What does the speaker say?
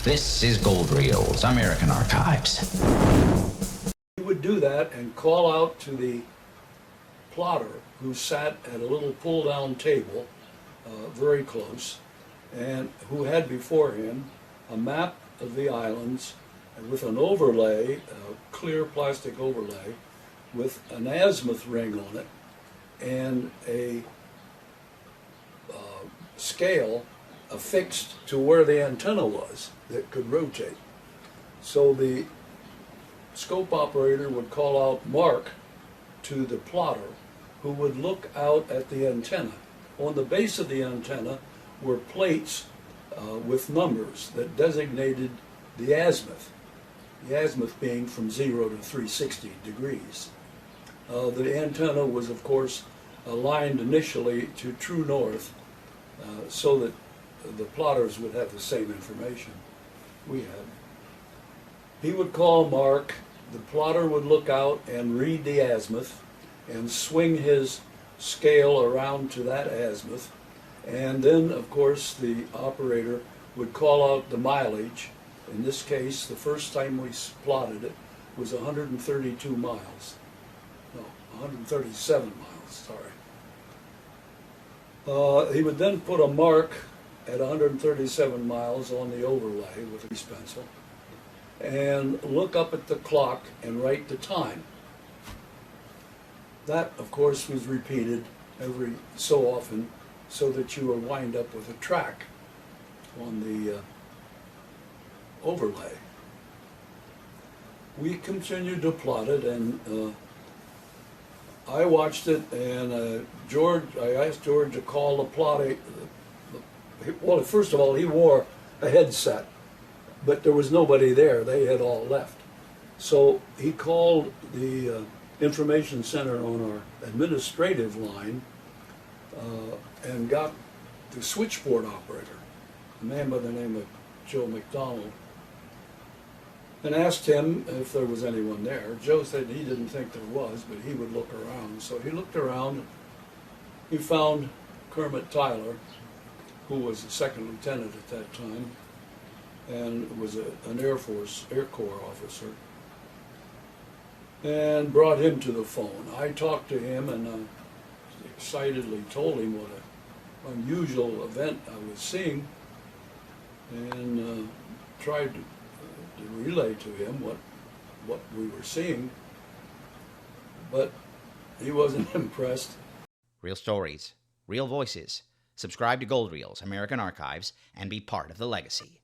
This is Gold Reels, American Archives. He would do that and call out to the plotter who sat at a little pull-down table very close and who had before him a map of the islands with an overlay, a clear plastic overlay with an azimuth ring on it and a scale affixed to where the antenna was that could rotate. So the scope operator would call out Mark to the plotter, who would look out at the antenna. On the base of the antenna were plates with numbers that designated the azimuth being from 0 to 360 degrees. The antenna was, of course, aligned initially to true north so that the plotters would have the same information we had. He would call Mark, the plotter would look out and read the azimuth and swing his scale around to that azimuth, and then, of course, the operator would call out the mileage. In this case, the first time we plotted it was 132 miles. No, 137 miles, sorry. He would then put a mark at 137 miles on the overlay with a grease pencil and look up at the clock and write the time. That, of course, was repeated every so often so that you would wind up with a track on the overlay. We continued to plot it, and I watched it, and I asked George to call the plotting. Well, first of all, he wore a headset, but there was nobody there. They had all left. So he called the information center on our administrative line and got the switchboard operator, a man by the name of Joe McDonald, and asked him if there was anyone there. Joe said he didn't think there was, but he would look around. So he looked around. He found Kermit Tyler, who was a second lieutenant at that time and was an Air Corps officer, and brought him to the phone. I talked to him and excitedly told him what an unusual event I was seeing, and tried to relay to him what we were seeing, but he wasn't impressed. Real stories, real voices. Subscribe to Gold Reels, American Archives, and be part of the legacy.